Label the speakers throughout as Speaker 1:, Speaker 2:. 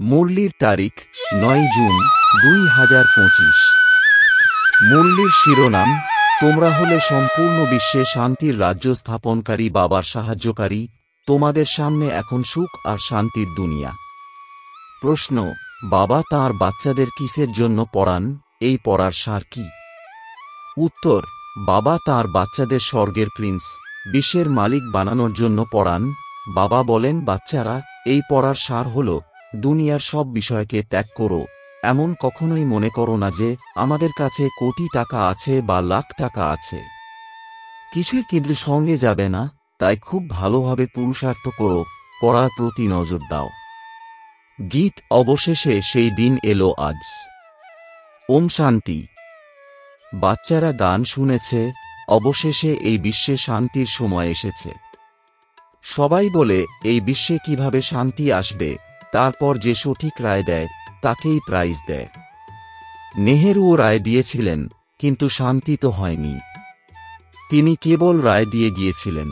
Speaker 1: মুরলির তারিখ ৯ জুন ২০২৫। মুরলির শিরোনাম, তোমরা হলে সম্পূর্ণ বিশ্বে শান্তির রাজ্য স্থাপনকারী বাবার সাহায্যকারী, তোমাদের সামনে এখন সুখ আর শান্তির দুনিয়া। প্রশ্ন, বাবা তাঁর বাচ্চাদের কিসের জন্য পড়ান, এই পড়ার সার কি? উত্তর, বাবা তাঁর বাচ্চাদের স্বর্গের প্রিন্স, বিশ্বের মালিক বানানোর জন্য পড়ান। বাবা বলেন, বাচ্চারা, এই পড়ার সার হল, দুনিয়ার সব বিষয়কে ত্যাগ করো। এমন কখনোই মনে করো না যে আমাদের কাছে কোটি টাকা আছে বা লাখ টাকা আছে, কিছুই কিন্তু সঙ্গে যাবে না। তাই খুব ভালোভাবে পুরুষার্থ করো, পড়ার প্রতি নজর দাও। গীত, অবশেষে সেই দিন এলো আজ। ওম শান্তি। বাচ্চারা গান শুনেছে, অবশেষে এই বিশ্বে শান্তির সময় এসেছে। সবাই বলে, এই বিশ্বে কিভাবে শান্তি আসবে, তারপর যে সঠিক রায় দেয় তাকেই প্রাইজ দেয়। নেহেরুও রায় দিয়েছিলেন, কিন্তু শান্তি তো হয়নি। তিনি কেবল রায় দিয়ে গিয়েছিলেন।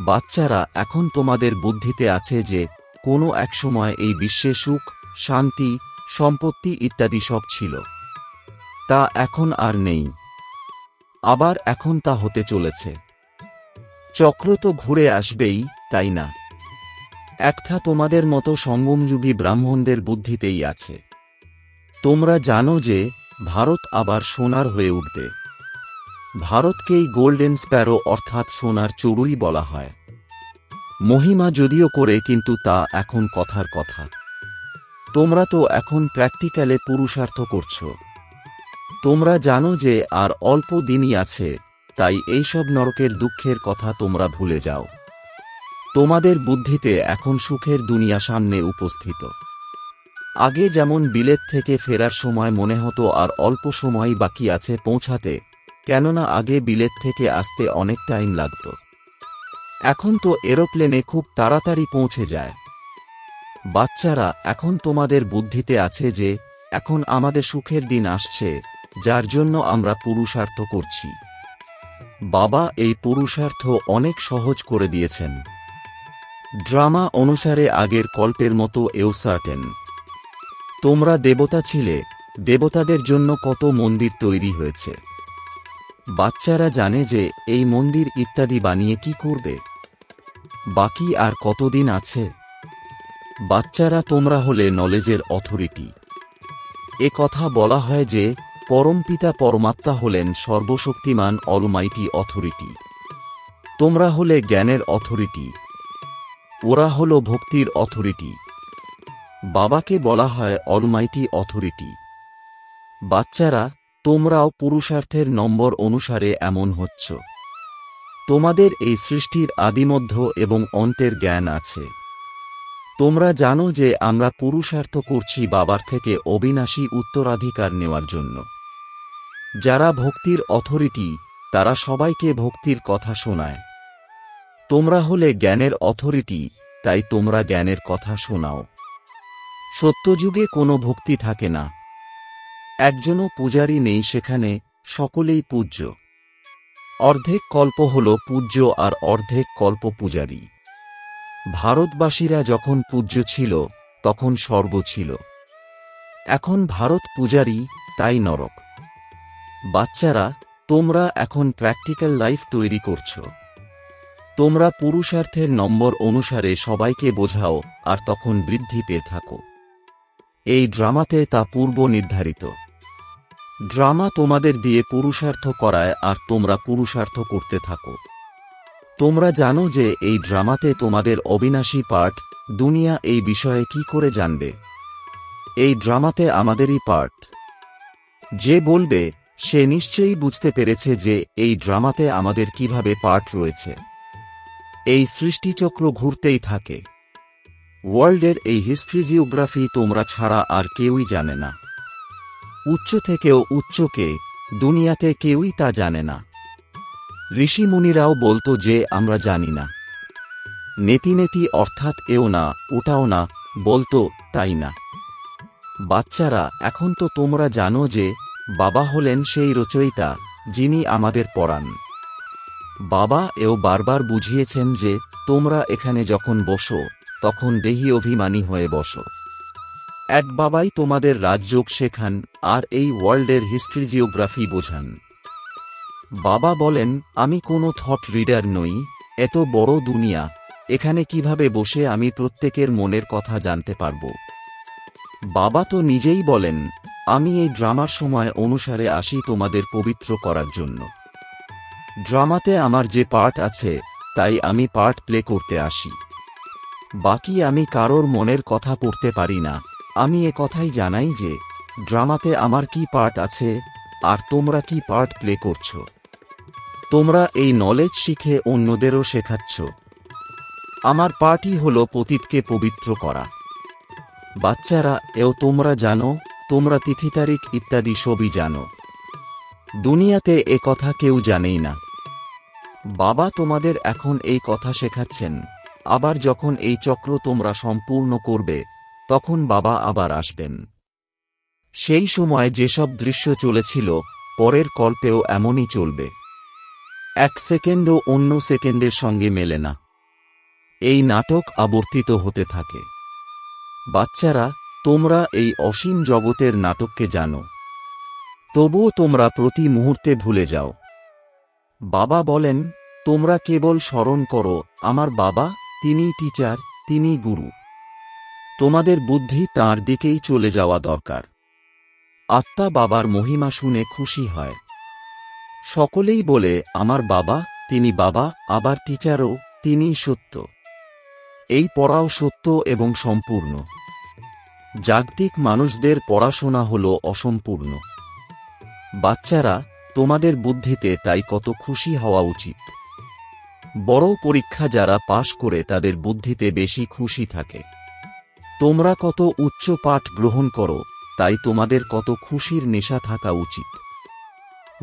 Speaker 1: বাচ্চারা, এখন তোমাদের বুদ্ধিতে আছে যে কোনো এক সময় এই বিশ্বে সুখ, শান্তি, সম্পত্তি ইত্যাদি সব ছিল। তা এখন আর নেই। আবার এখন তা হতে চলেছে। চক্র তো ঘুরে আসবেই, তাই না? একটা তোমাদের মতো সঙ্গমযুগী ব্রাহ্মণদের বুদ্ধিতেই আছে। তোমরা জানো যে ভারত আবার সোনার হয়ে উঠবে। ভারতকেই গোল্ডেন স্প্যারো অর্থাৎ সোনার চড়ুই বলা হয়। মহিমা যদিও করে, কিন্তু তা এখন কথার কথা। তোমরা তো এখন প্র্যাকটিক্যালে পুরুষার্থ করছ। তোমরা জানো যে আর অল্প দিনই আছে, তাই এইসব নরকের দুঃখের কথা তোমরা ভুলে যাও। তোমাদের বুদ্ধিতে এখন সুখের দুনিয়া সামনে উপস্থিত। আগে যেমন বিলেত থেকে ফেরার সময় মনে হতো আর অল্প সময়ই বাকি আছে পৌঁছাতে, কেননা আগে বিলেত থেকে আসতে অনেক টাইম লাগত। এখন তো এরোপ্লেনে খুব তাড়াতাড়ি পৌঁছে যায়। বাচ্চারা, এখন তোমাদের বুদ্ধিতে আছে যে এখন আমাদের সুখের দিন আসছে, যার জন্য আমরা পুরুষার্থ করছি। বাবা এই পুরুষার্থ অনেক সহজ করে দিয়েছেন। ড্রামা অনুসারে আগের কল্পের মতো এও সার্টেন। তোমরা দেবতা ছিলে, দেবতাদের জন্য কত মন্দির তৈরি হয়েছে। বাচ্চারা জানে যে এই মন্দির ইত্যাদি বানিয়ে কি করবে। বাকি আর কতদিন আছে? বাচ্চারা, তোমরা হলে নলেজের অথরিটি। এ কথা বলা হয় যে পরমপিতা পরমাত্মা হলেন সর্বশক্তিমান অলমাইটি অথরিটি। তোমরা হলে জ্ঞানের অথরিটি, ওরা হল ভক্তির অথরিটি। বাবাকে বলা হয় অলমাইটি অথরিটি। বাচ্চারা, তোমরাও পুরুষার্থের নম্বর অনুসারে এমন হচ্ছ। তোমাদের এই সৃষ্টির আদিমধ্য এবং অন্তের জ্ঞান আছে। তোমরা জানো যে আমরা পুরুষার্থ করছি বাবার থেকে অবিনাশী উত্তরাধিকার নেওয়ার জন্য। যারা ভক্তির অথরিটি, তারা সবাইকে ভক্তির কথা শোনায়। তোমরা হলে জ্ঞানের অথরিটি, তাই তোমরা জ্ঞানের কথা শোনাও। সত্যযুগে কোনো ভক্তি থাকে না। একজনও পূজারী নেই সেখানে, সকলেই পূজ্য। অর্ধেক কল্প হল পূজ্য আর অর্ধেক কল্প পূজারী। ভারতবাসীরা যখন পূজ্য ছিল, তখন স্বর্গ ছিল। এখন ভারত পূজারী, তাই নরক। বাচ্চারা, তোমরা এখন প্র্যাকটিক্যাল লাইফ তৈরি করছ। তোমরা পুরুষার্থের নম্বর অনুসারে সবাইকে বোঝাও, আর তখন বৃদ্ধি পেয়ে থাকো। এই ড্রামাতে তা পূর্ব নির্ধারিত। ড্রামা তোমাদের দিয়ে পুরুষার্থ করায়, আর তোমরা পুরুষার্থ করতে থাকো। তোমরা জানো যে এই ড্রামাতে তোমাদের অবিনাশী পার্ট। দুনিয়া এই বিষয়ে কি করে জানবে? এই ড্রামাতে আমাদেরই পার্ট। যে বলবে সে নিশ্চয়ই বুঝতে পেরেছে যে এই ড্রামাতে আমাদের কিভাবে পার্ট রয়েছে। এই সৃষ্টিচক্র ঘুরতেই থাকে। ওয়ার্ল্ডের এই হিস্ট্রিজিওগ্রাফি তোমরা ছাড়া আর কেউই জানে না। উচ্চ থেকেও উচ্চকে দুনিয়াতে কেউই তা জানে না। ঋষিমুনিরাও বলতো যে আমরা জানি না। নেতি নেতি অর্থাৎ এও না ওটাও না বলতো, তাই না? বাচ্চারা, এখন তো তোমরা জানো যে বাবা হলেন সেই রচয়িতা, যিনি আমাদের পড়ান। বাবা এও বারবার বুঝিয়েছেন যে তোমরা এখানে যখন বসো, তখন দেহি অভিমানী হয়ে বসো। এক বাবাই তোমাদের রাজযোগ শেখান আর এই ওয়ার্ল্ডের হিস্ট্রি জিওগ্রাফি বোঝান। বাবা বলেন, আমি কোনো থট রিডার নই, এত বড় দুনিয়া, এখানে কিভাবে বসে আমি প্রত্যেকের মনের কথা জানতে পারব। বাবা তো নিজেই বলেন, আমি এই ড্রামার সময় অনুসারে আসি তোমাদের পবিত্র করার জন্য। ড্রামাতে আমার যে পার্ট আছে তাই আমি পার্ট প্লে করতে আসি। বাকি আমি কারোর মনের কথা পড়তে পারি না। আমি এ কথাই জানাই যে ড্রামাতে আমার কি পার্ট আছে আর তোমরা কি পার্ট প্লে করছো। তোমরা এই নলেজ শিখে অন্যদেরও শেখাচ্ছ। আমার পার্টই হলো পতীতকে পবিত্র করা। বাচ্চারা, এও তোমরা জানো, তোমরা তিথি তারিখ ইত্যাদি সবই জানো। দুনিয়াতে এ কথা কেউ জানেই না। বাবা তোমাদের এখন এই কথা শেখাচ্ছেন। আবার যখন এই চক্র তোমরা সম্পূর্ণ করবে তখন বাবা আবার আসবেন। সেই সময় যেসব দৃশ্য চলেছিল পরের কল্পেও এমনই চলবে। এক সেকেন্ডও অন্য সেকেন্ডের সঙ্গে মেলে না। এই নাটক আবর্তিত হতে থাকে। বাচ্চারা, তোমরা এই অসীম জগতের নাটককে জানো, তবুও তোমরা প্রতি মুহূর্তে ভুলে যাও। বাবা বলেন, তোমরা কেবল স্মরণ করো আমার বাবা, তিনি টিচার, তিনি গুরু। তোমাদের বুদ্ধি তাঁর দিকেই চলে যাওয়া দরকার। আত্মা বাবার মহিমা শুনে খুশি হয়। সকলেই বলে, আমার বাবা, তিনি বাবা, আবার টিচারও, তিনিই সত্য। এই পড়াও সত্য এবং সম্পূর্ণ। জাগতিক মানুষদের পড়াশোনা হল অসম্পূর্ণ। বাচ্চারা, তোমাদের বুদ্ধিতে তাই কত খুশি হওয়া উচিত। বড় পরীক্ষা যারা পাশ করে তাদের বুদ্ধিতে বেশি খুশি থাকে। তোমরা কত উচ্চ পাঠ গ্রহণ করো, তাই তোমাদের কত খুশির নেশা থাকা উচিত।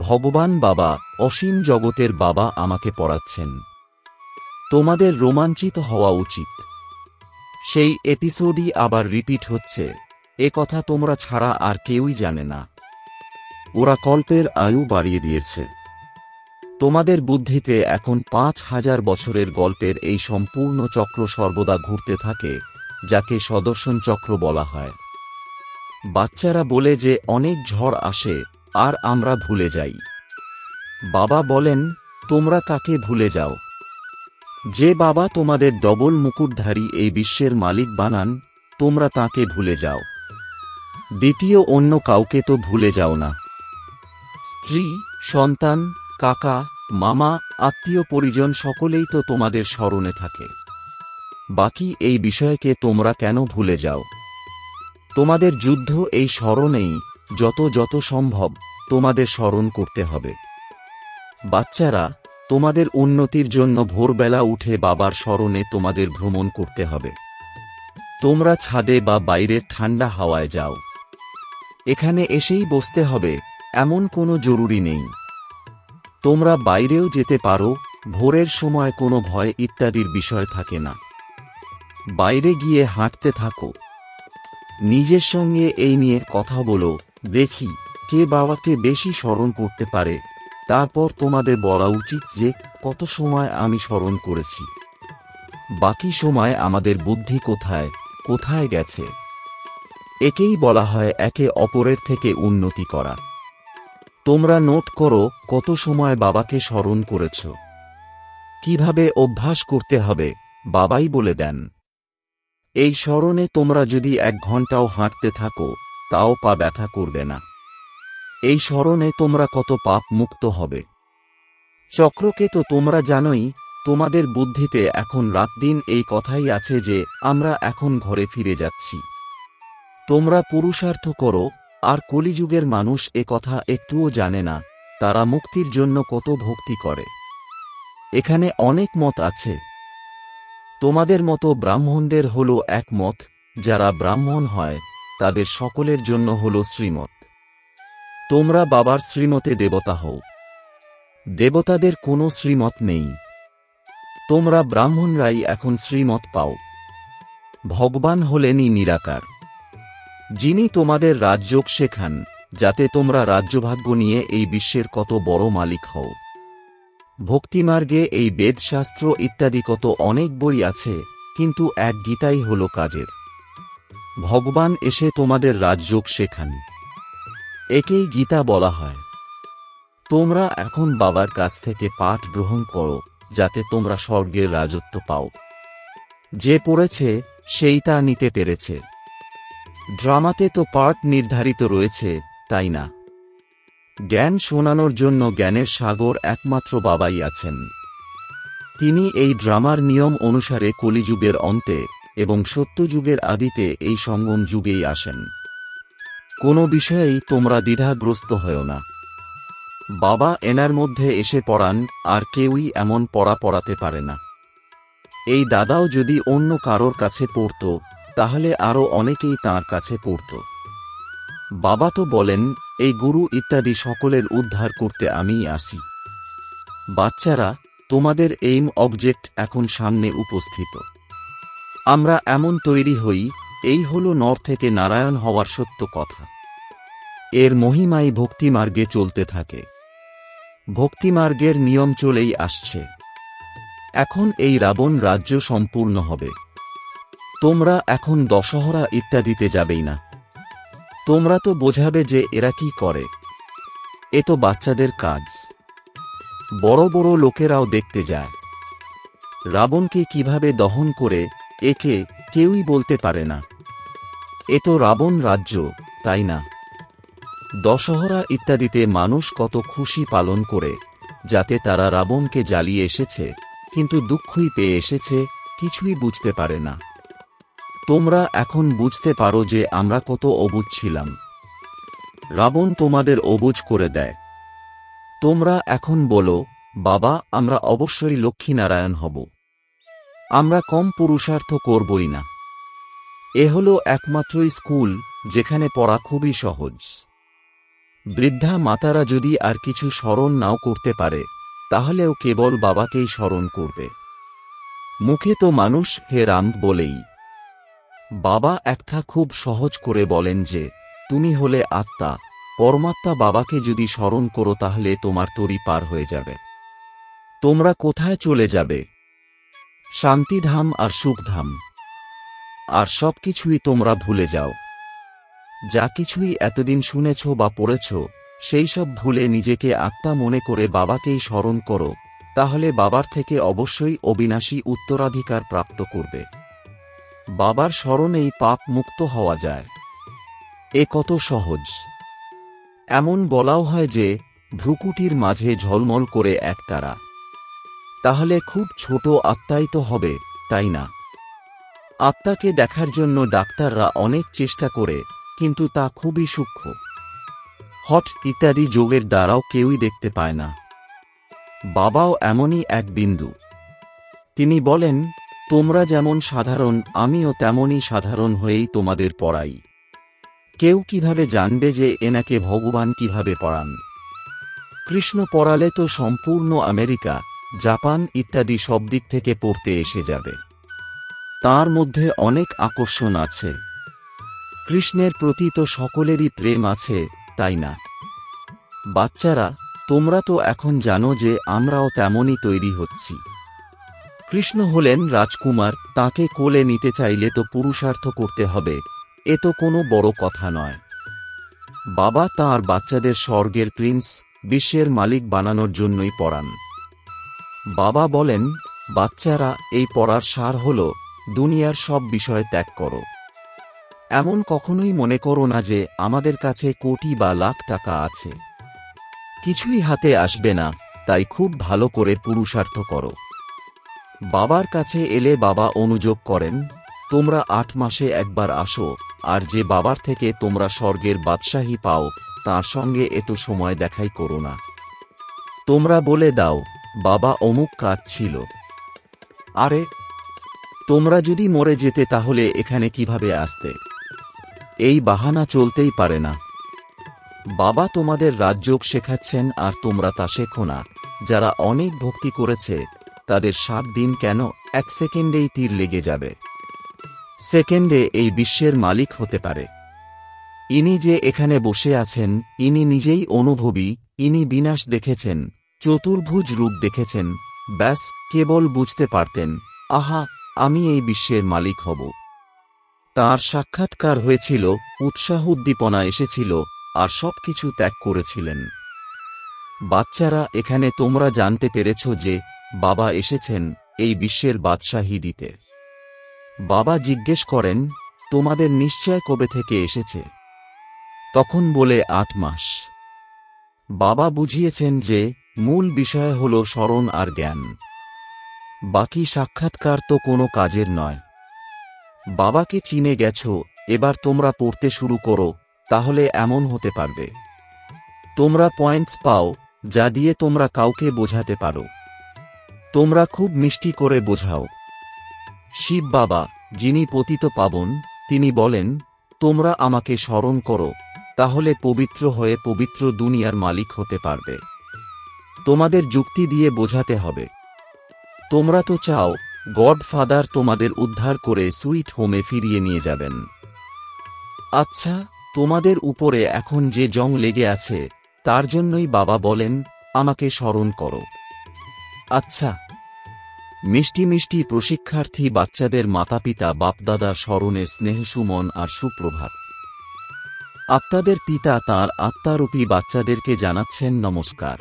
Speaker 1: ভগবান বাবা, অসীম জগতের বাবা আমাকে পড়াচ্ছেন। তোমাদের রোমাঞ্চিত হওয়া উচিত। সেই এপিসোডই আবার রিপিট হচ্ছে, এ কথা তোমরা ছাড়া আর কেউই জানে না। ওরা কল্পের আয়ু বাড়িয়ে দিয়েছে। তোমাদের বুদ্ধিতে এখন ৫,০০০ বছরের গল্পের এই সম্পূর্ণ চক্র সর্বদা ঘুরতে থাকে, যাকে সদর্শন চক্র বলা হয়। বাচ্চারা বলে যে অনেক ঝড় আসে আর আমরা ভুলে যাই। বাবা বলেন, তোমরা কাকে ভুলে যাও? যে বাবা তোমাদের ডবল মুকুটধারী এই বিশ্বের মালিক বানান, তোমরা তাকে ভুলে যাও। দ্বিতীয় অন্য কাউকে তো ভুলে যাও না। স্ত্রী, সন্তান, কাকা, মামা, আত্মীয় পরিজন সকলেই তো তোমাদের স্মরণে থাকে। বাকি এই বিষয়কে তোমরা কেন ভুলে যাও? তোমাদের যুদ্ধ এই স্মরণেই, যত সম্ভব তোমাদের স্মরণ করতে হবে। বাচ্চারা, তোমাদের উন্নতির জন্য ভোরবেলা উঠে বাবার স্মরণে তোমাদের ভ্রমণ করতে হবে। তোমরা ছাদে বা বাইরের ঠান্ডা হাওয়ায় যাও। এখানে এসেই বসতে হবে এমন কোনো জরুরি নেই। তোমরা বাইরেও যেতে পারো, ভোরের সময় কোনো ভয় ইত্যাদির বিষয় থাকে না। বাইরে গিয়ে হাঁটতে থাকো। নিজের সঙ্গে এই নিয়ে কথা বলো, দেখি কে বাবাকে বেশি স্মরণ করতে পারে। তারপর তোমাদের বলা উচিত যে কত সময় আমি স্মরণ করেছি। বাকি সময় আমাদের বুদ্ধি কোথায় গেছে। একেই বলা হয় একে অপরের থেকে উন্নতি করা। তোমরা নোট করো কত সময় বাবাকে স্মরণ করেছ। কিভাবে অভ্যাস করতে হবে বাবাই বলে দেন। এই স্মরণে তোমরা যদি 1 ঘন্টাও হাঁটতে থাকো তাও পা ব্যথা করবে না। এই স্মরণে তোমরা কত পাপ মুক্ত হবে। চক্রকে তো তোমরা জানোই। তোমাদের বুদ্ধিতে এখন রাত দিন এই কথাই আছে যে আমরা এখন ঘরে ফিরে যাচ্ছি। তোমরা পুরুষার্থ করো, আর কলিযুগের মানুষ এ কথা একটুও জানে না। তারা মুক্তির জন্য কত ভক্তি করে। এখানে অনেক মত আছে। তোমাদের মতো ব্রাহ্মণদের হল এক মত। যারা ব্রাহ্মণ হয় তাদের সকলের জন্য হল শ্রীমত। তোমরা বাবার শ্রীমতে দেবতা হও। দেবতাদের কোনো শ্রীমত নেই। তোমরা ব্রাহ্মণরাই এখন শ্রীমত পাও। ভগবান হলেনই নিরাকার, যিনি তোমাদের রাজযোগ শেখান, যাতে তোমরা রাজ্যভাগ্য নিয়ে এই বিশ্বের কত বড় মালিক হও। ভক্তিমার্গে এই বেদশাস্ত্র ইত্যাদি কত অনেক বই আছে, কিন্তু এক গীতাই হল কাজের। ভগবান এসে তোমাদের রাজযোগ শেখান। একেই গীতা বলা হয়। তোমরা এখন বাবার কাছ থেকে পাঠ গ্রহণ করো, যাতে তোমরা স্বর্গের রাজত্ব পাও। যে পড়েছে সেই তা নিতে পেরেছে। ড্রামাতে তো পার্ট নির্ধারিত রয়েছে, তাই না? জ্ঞান শোনানোর জন্য জ্ঞানের সাগর একমাত্র বাবাই আছেন। তিনি এই ড্রামার নিয়ম অনুসারে কলিযুগের অন্তে এবং সত্যযুগের আদিতে এই সঙ্গম যুগেই আসেন। কোনো বিষয়েই তোমরা দ্বিধাগ্রস্ত হও না। বাবা এনার মধ্যে এসে পড়ান, আর কেউই এমন পড়াতে পারে না। এই দাদাও যদি অন্য কারোর কাছে পড়ত, তাহলে আরও অনেকেই তাঁর কাছে পড়ত। বাবা তো বলেন, এই গুরু ইত্যাদি সকলের উদ্ধার করতে আমিই আসি। বাচ্চারা, তোমাদের এইম অবজেক্ট এখন সামনে উপস্থিত। আমরা এমন তৈরি হই, এই হল নর থেকে নারায়ণ হওয়ার সত্য কথা। এর মহিমাই ভক্তিমার্গে চলতে থাকে। ভক্তিমার্গের নিয়ম চলেই আসছে। এখন এই রাবণ রাজ্য সম্পূর্ণ হবে। তোমরা এখন দশহরা ইত্যাদিতে যাবেই না। তোমরা তো বোঝাবে যে এরা কি করে। এ তো বাচ্চাদের কাজ। বড় বড় লোকেরাও দেখতে যায়। রাবণকে কিভাবে দহন করে, একে কেউই বলতে পারে না। এ তো রাবণ রাজ্য, তাই না? দশহরা ইত্যাদিতে মানুষ কত খুশি পালন করে, যাতে তারা রাবণকে জ্বালিয়ে এসেছে, কিন্তু দুঃখই পেয়ে এসেছে, কিছুই বুঝতে পারে না। তোমরা এখন বুঝতে পারো যে আমরা কত অবুঝ ছিলাম। রাবণ তোমাদের অবুঝ করে দেয়। তোমরা এখন বলো, বাবা আমরা অবশ্যই লক্ষ্মীনারায়ণ হব। আমরা কম পুরুষার্থ করবই না। এ হল একমাত্রই স্কুল যেখানে পড়া খুবই সহজ। বৃদ্ধা মাতারা যদি আর কিছু স্মরণ নাও করতে পারে, তাহলেও কেবল বাবাকেই স্মরণ করবে। মুখে তো মানুষ হে রাম বলেই। বাবা একটা খুব সহজ করে বলেন যে, তুমি হলে আত্মা, পরমাত্মা। বাবাকে যদি স্মরণ করো তাহলে তোমার তরি পার হয়ে যাবে। তোমরা কোথায় চলে যাবে? শান্তিধাম আর সুখধাম। আর সবকিছুই তোমরা ভুলে যাও। যা কিছুই এতদিন শুনেছ বা পড়েছ, সেই সব ভুলে নিজেকে আত্মা মনে করে বাবাকেই স্মরণ করো, তাহলে বাবার থেকে অবশ্যই অবিনাশী উত্তরাধিকার প্রাপ্ত করবে। বাবার স্মরণেই পাপ মুক্ত হওয়া যায়। এ কত সহজ। এমন বলাও হয় যে, ভ্রুকুটির মাঝে ঝলমল করে এক তারা। তাহলে খুব ছোট আত্মাই তো হবে, তাই না? আত্মাকে দেখার জন্য ডাক্তাররা অনেক চেষ্টা করে, কিন্তু তা খুবই সূক্ষ্ম। হট ইত্যাদি যোগের দ্বারাও কেউই দেখতে পায় না। বাবাও এমনই এক বিন্দু। তিনি বলেন, তোমরা যেমন সাধারণ, আমিও তেমনই সাধারণ হয়েই তোমাদের পড়াই। কেউ কিভাবে জানবে যে এনাকে ভগবান কিভাবে পড়ান? কৃষ্ণ পড়ালে তো সম্পূর্ণ আমেরিকা, জাপান ইত্যাদি সব দিক থেকে পড়তে এসে যাবে। তার মধ্যে অনেক আকর্ষণ আছে। কৃষ্ণের প্রতি তো সকলেরই প্রেম আছে, তাই না? বাচ্চারা, তোমরা তো এখন জানো যে আমরাও তেমনই তৈরি হচ্ছি। কৃষ্ণ হলেন রাজকুমার, তাকে কোলে নিতে চাইলে তো পুরুষার্থ করতে হবে। এ তো কোনো বড় কথা নয়। বাবা তাঁর বাচ্চাদের স্বর্গের প্রিন্স, বিশ্বের মালিক বানানোর জন্যই পড়ান। বাবা বলেন, বাচ্চারা, এই পড়ার সার হল, দুনিয়ার সব বিষয় ত্যাগ করো। এমন কখনোই মনে করো না যে আমাদের কাছে কোটি বা লাখ টাকা আছে। কিছুই হাতে আসবে না, তাই খুব ভালো করে পুরুষার্থ করো। বাবার কাছে এলে বাবা অনুযোগ করেন, তোমরা 8 মাসে একবার আসো, আর যে বাবার থেকে তোমরা স্বর্গের বাদশাহী পাও, তার সঙ্গে এত সময় দেখাই করো না। তোমরা বলে দাও, বাবা অমুক কাজ ছিল। আরে, তোমরা যদি মরে যেতে তাহলে এখানে কিভাবে আসতে? এই বাহানা চলতেই পারে না। বাবা তোমাদের রাজযোগ শেখাচ্ছেন আর তোমরা তা শেখো না। যারা অনেক ভক্তি করেছে, তাদের 7 দিন কেন, 1 সেকেন্ডেই তীর লেগে যাবে। সেকেন্ডে এই বিশ্বের মালিক হতে পারে। ইনি যে এখানে বসে আছেন, ইনি নিজেই অনুভবী। ইনি বিনাশ দেখেছেন, চতুর্ভুজ রূপ দেখেছেন। ব্যাস, কেবল বুঝতে পারতেন, আহা, আমি এই বিশ্বের মালিক হব। তাঁর সাক্ষাৎকার হয়েছিল, উৎসাহ উদ্দীপনা এসেছিল, আর সবকিছু ত্যাগ করেছিলেন। বাচ্চারা, এখানে তোমরা জানতে পেরেছ যে বাবা এসেছেন এই বিশ্বের বাদশাহী দিতে। বাবা জিজ্ঞেস করেন, তোমাদের নিশ্চয় কবে থেকে এসেছে? তখন বলে 8 মাস। বাবা বুঝিয়েছেন যে মূল বিষয় হল স্মরণ আর জ্ঞান। বাকি সাক্ষাৎকার তো কোনো কাজের নয়। বাবাকে চিনে গেছ, এবার তোমরা পড়তে শুরু করো, তাহলে এমন হতে পারবে তোমরা পয়েন্টস পাও যা দিয়ে তোমরা কাউকে বোঝাতে পারো। তোমরা খুব মিষ্টি করে বোঝাও। শিব বাবা, যিনি পতিত পাবন, তিনি বলেন, তোমরা আমাকে স্মরণ করো, তাহলে পবিত্র হয়ে পবিত্র দুনিয়ার মালিক হতে পারবে। তোমাদের যুক্তি দিয়ে বোঝাতে হবে। তোমরা তো চাও গডফাদার তোমাদের উদ্ধার করে সুইট হোমে ফিরিয়ে নিয়ে যাবেন। আচ্ছা, তোমাদের উপরে এখন যে জং লেগে আছে তার জন্যই বাবা বলেন আমাকে স্মরণ করো। আচ্ছা, মিষ্টি মিষ্টি প্রশিক্ষার্থী বাচ্চাদের মাতাপিতা বাপদাদা স্মরণের স্নেহসুমন আর সুপ্রভাত। আত্মাদের পিতা তাঁর আত্মারূপী বাচ্চাদেরকে জানাচ্ছেন নমস্কার।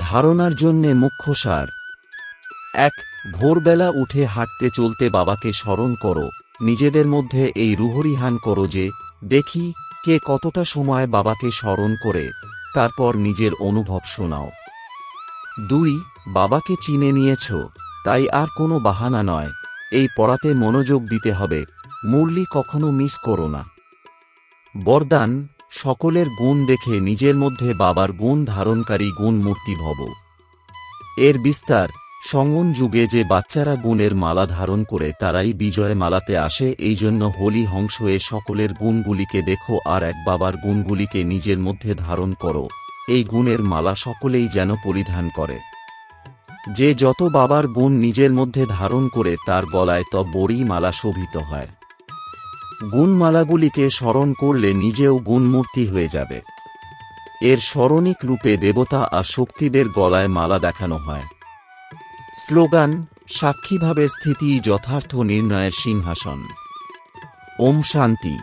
Speaker 1: ধারণার জন্যে মুখ্য সার। 1. ভোরবেলা উঠে হাঁটতে চলতে বাবাকে স্মরণ করো। নিজেদের মধ্যে এই রুহরিহান করো যে দেখি কে কতটা সময় বাবাকে স্মরণ করে, তারপর নিজের অনুভব শোনাও। 2. বাবাকে চিনে নিয়েছ, তাই আর কোনো বাহানা নয়, এই পড়াতে মনোযোগ দিতে হবে। মুরলি কখনো মিস করো না। বরদান, সকলের গুণ দেখে নিজের মধ্যে বাবার গুণ ধারণকারী গুণ মূর্তি ভব। এর বিস্তার, সঙ্গন যুগে যে বাচ্চারা গুণের মালা ধারণ করে তারাই বিজয় মালাতে আসে, এই জন্য হোলি হংস হয়ে সকলের গুণগুলিকে দেখো আর এক বাবার গুণগুলিকে নিজের মধ্যে ধারণ করো। এই গুণের মালা সকলেই যেন পরিধান করে। যে যত বাবার গুণ নিজের মধ্যে ধারণ করে তার গলায় তো বড়ি মালা শোভিত হয়। গুণমালাগুলিকে স্মরণ করলে নিজেও গুণমূর্তি হয়ে যাবে। এর স্মরণিক রূপে দেবতা আর শক্তিদের গলায় মালা দেখানো হয়। স্লোগান, সাক্ষীভাবে স্থিতি যথার্থ নির্ণয়ের সিংহাসন। ওম শান্তি।